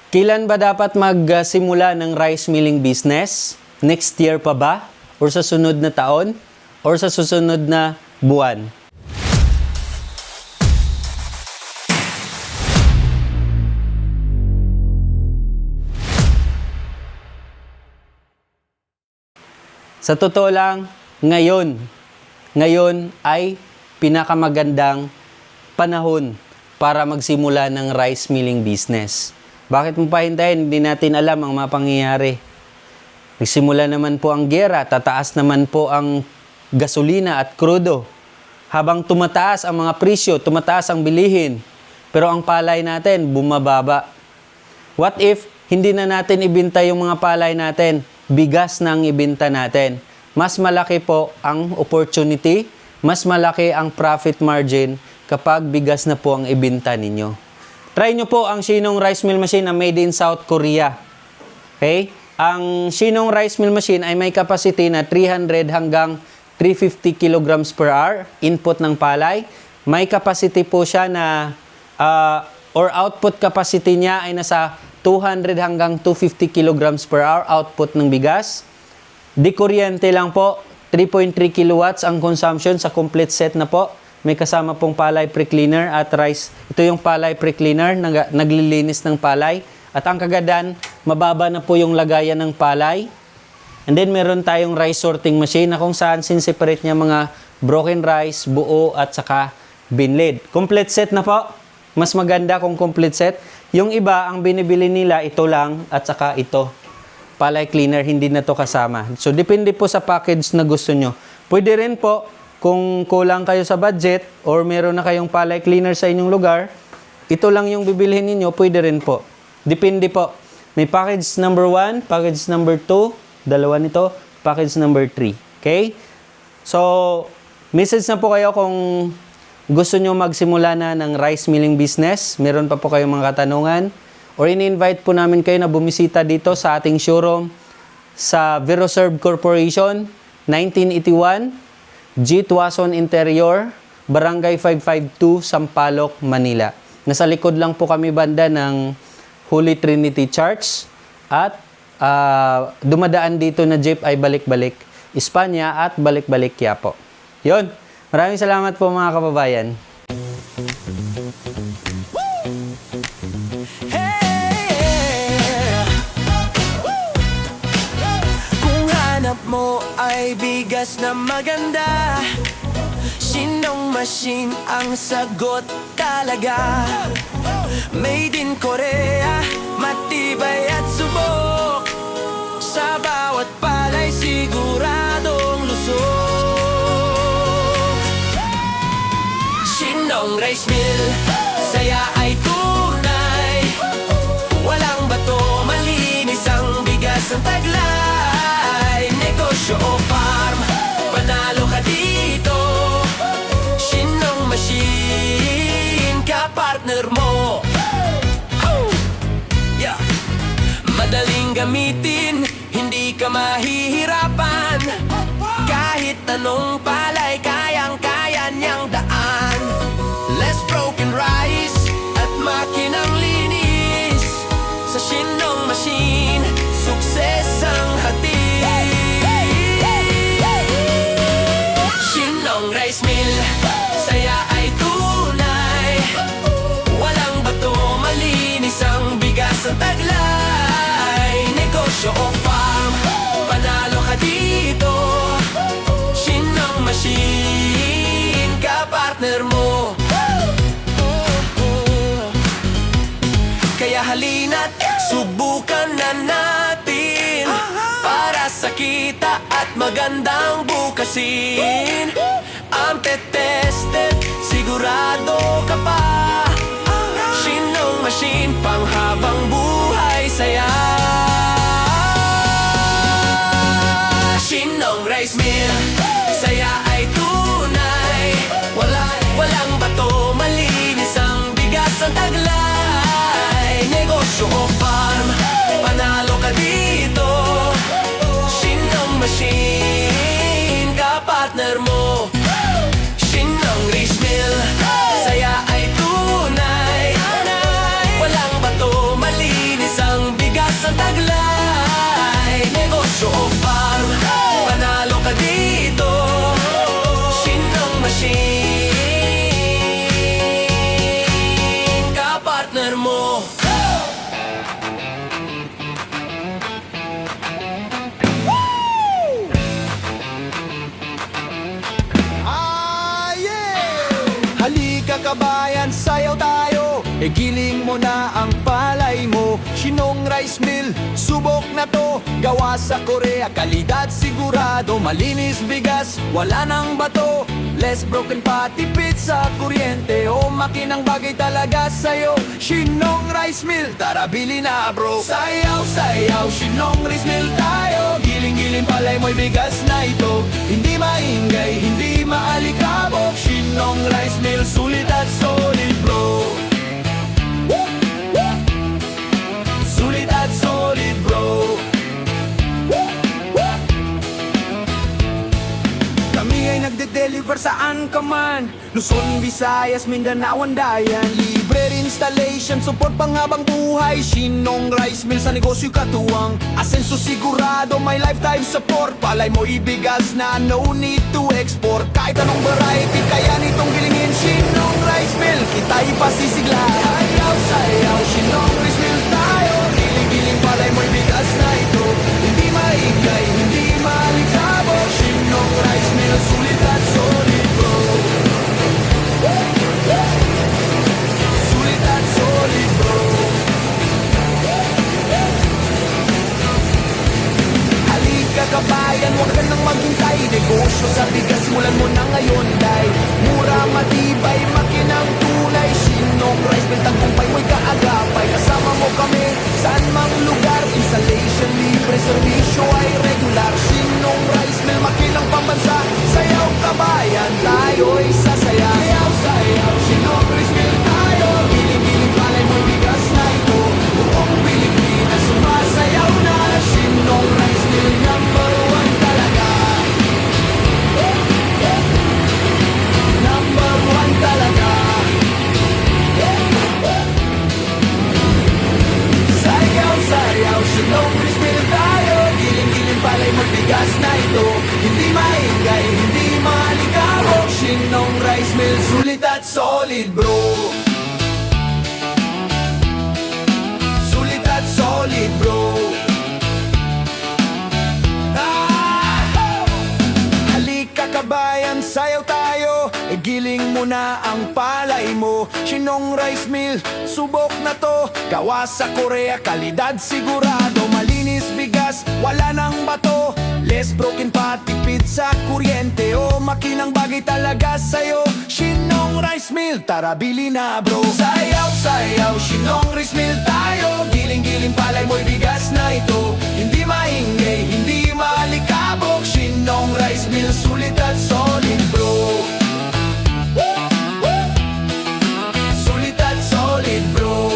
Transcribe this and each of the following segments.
Kailan ba dapat magsimula ng rice milling business? Next year pa ba? Or sa sunod na taon? Or sa susunod na buwan? Sa totoo lang, ngayon ay pinakamagandang panahon para magsimula ng rice milling business. Bakit mo pa hintayin? Hindi natin alam ang mga pangyayari. Nagsimula naman po ang giyera, tataas naman po ang gasolina at krudo. Habang tumataas ang mga presyo, tumataas ang bilihin. Pero ang palay natin, bumababa. What if hindi na natin ibenta yung mga palay natin? Bigas na ang ibenta natin. Mas malaki po ang opportunity, mas malaki ang profit margin kapag bigas na po ang ibenta ninyo. Try nyo po ang Shinong Rice Mill Machine na made in South Korea. Okay? Ang Shinong Rice Mill Machine ay may capacity na 300 hanggang 350 kilograms per hour input ng palay. May capacity po siya na or output capacity niya ay nasa 200 hanggang 250 kilograms per hour output ng bigas. Di kuryente lang po, 3.3 kilowatts ang consumption sa complete set na po. May kasama pong palay pre-cleaner at rice. Ito yung palay pre-cleaner, naglilinis ng palay. At ang kagadan, mababa na po yung lagayan ng palay. And then meron tayong rice sorting machine na kung saan sinseparate niya mga broken rice, buo at saka binlid. Complete set na po. Mas maganda kung complete set. Yung iba, ang binibili nila, ito lang at saka ito. Palay cleaner, hindi na to kasama. So, depende po sa package na gusto nyo. Pwede rin po, kung kulang kayo sa budget or meron na kayong palay cleaner sa inyong lugar, ito lang yung bibilhin niyo, pwede rin po. Depende po. May package number 1, package number 2, dalawa nito, package number 3. Okay? So, message na po kayo kung gusto nyo magsimula na ng rice milling business, meron pa po kayong mga katanungan, or in-invite po namin kayo na bumisita dito sa ating showroom sa Veroserve Corporation, 1981, G. Tuason Interior, Barangay 552, Sampaloc, Manila. Nasa likod lang po kami banda ng Holy Trinity Church at dumadaan dito na jeep ay balik-balik Espanya at balik-balik Quiapo. Yun. Maraming salamat po mga kababayan. Mo ay bigas na maganda, Shinong Machine ang sagot talaga. Made in Korea, matibay at subok, sa bawat palay siguradong lusok. Shinong Rice Mill, saya ay tunay, walang bato, malinis ang bigas ng taglay. Negosyo o farm, panalo ka dito, Shinong Machine, ka-partner mo. Yeah. Madaling gamitin, hindi ka mahihirapan, kahit anong palay, kayang-kaya niyang daan. Less broken rice at makinang linis, sa Shinong Machine, sukses ang hatid. Rice Mill, saya ay tunay, walang bato, malinis ang bigas ng taglay. Negosyo o farm, panalo ka dito, Shinong Machine, ka-partner mo. Kaya halina't subukan na natin, para sa kita at magandang bukasin. Ang tested, sigurado ka pa, Shinong Machine, panghabang buhay saya. Shinong Rice Mill, saya ay tunay, walang bato, malinis ang bigas ng taglay. Negosyo o farm, panalo ka dito, Shinong Machine, ka-partner mo. Shinong Rice Mill, saya ay tunay, walang bato, malinis giling mo na ang palay mo. Shinong Rice Mill, subok na to. Gawa sa Korea, kalidad sigurado. Malinis bigas, wala nang bato. Less broken pa, tipid sa kuryente. O makinang bagay talaga sa'yo. Shinong Rice Mill, tara bili na bro. Sayaw, sayaw, Shinong Rice Mill tayo. Giling-giling palay mo'y bigas na ito. Hindi maingay, hindi maalikabok. Shinong Rice Mill, sulit at solid bro. Sulit at solid bro. Kami ay nagde-deliver saan ka man. Luzon, Visayas, Mindanao, Andayan. Libre installation, support panghabang buhay. Shinong Rice Mill sa negosyo katuwang. Asenso sigurado, may lifetime support. Palay mo ibigas na no need to export. Kahit anong variety, kaya nitong gilingin. Shinong Rice Mill, kita ipasisigla. Sayaw, sayaw, Shinong Rice Mill tayo. Giling-giling palay mo ibigas na ito. Hindi maingay, hindi malikabok. Shinong Rice Mill, sulit at solid bro. Sulit at solid bro. Halika kabayan, huwag ka nang maghintay. Negosyo sa bigas, simulan mo na ngayon, day. Mura, matibay, makinang tunay. Shinong Rice Mill, tagumpay mo'y kaagapay. Kasama mo kami, saan mang lugar. Installation libre, servisyo ay regular. Shinong Rice Mill, makinang pambansa. Sayaw kabayan, tayo'y sasaya. Sayaw, sayaw, Shinong Rice Mill tayo. Giling-giling palay mo'y bigas na ito. Buong Pilipinas sumasayaw na. Shinong Rice Mill, number one talaga. Number one talaga. Sayaw, sayaw, Shinong Rice Mill tayo. Giling-giling palay mo'y bigas na ito. Hindi maingay, hindi malikabok. Shinong Rice Mill, sulit at solid bro. Sulit at solid bro. Halika kabayan, sayaw tayo. Giling mo na ang palay mo. Shinong Rice Mill, subok na to. Gawa sa Korea, kalidad sigurado. Malinis bigas, wala nang bato. Less broken pa, tipid sa kuryente. O makinang bagay talaga sa'yo. Shinong Rice Mill, tara bili na bro. Sayaw, sayaw, Shinong Rice Mill tayo. Giling-giling palay mo'y bigas na ito. Hindi maingay, hindi malikabok. Shinong Rice Mill, sulit at solid bro. Sulit at solid bro.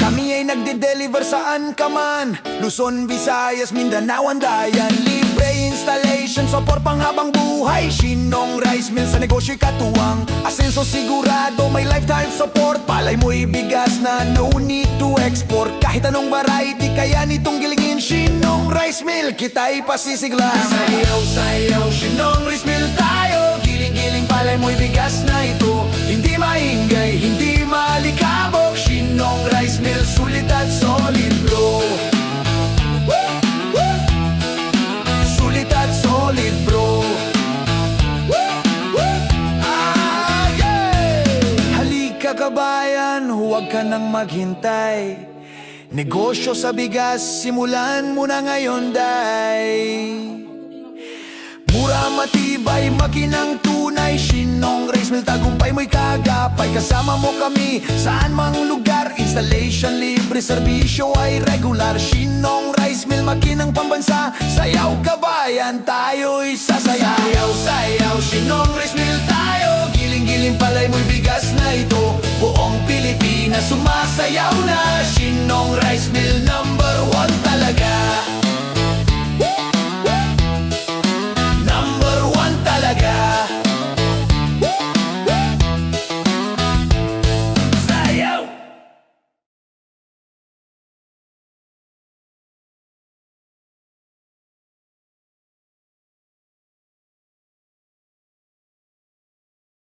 Kami ay nagde-deliver saan ka man. Luzon, Visayas, Mindanao, Andayan. Libre installation, support panghabang buhay. Shinong Rice Mill sa negosyo'y katuwang. Asenso sigurado, may lifetime support. Palay mo ibigas na no need to export. Kahit anong variety, kaya nitong gilingin. Shinong Rice Mill, kita ipasisigla. Sayaw, sayaw, Shinong Rice Mill tayo. Giling-giling palay mo ibigas na ito. Hindi maingay, hindi malikabok. Shinong Rice Mill, sulit at solid bro. Sulit at solid bro. Halika kabayan, huwag ka nang maghintay. Negosyo sa bigas, simulan mo na ngayon, day. Mura, matibay, makinang tunay. Shinong Rice Mill, tagumpay mo'y kagapay. Kasama mo kami, saan mang lugar. Installation libre, serbisyo ay regular. Shinong Rice Mill, makinang pambansa. Sayaw kabayan, tayo'y sasaya. Sayaw, sayaw, Shinong Rice Mill tayo. Giling-giling palay mo'y bigas na ito. Buong Pilipinas sumasayaw na. Shinong Rice Mill,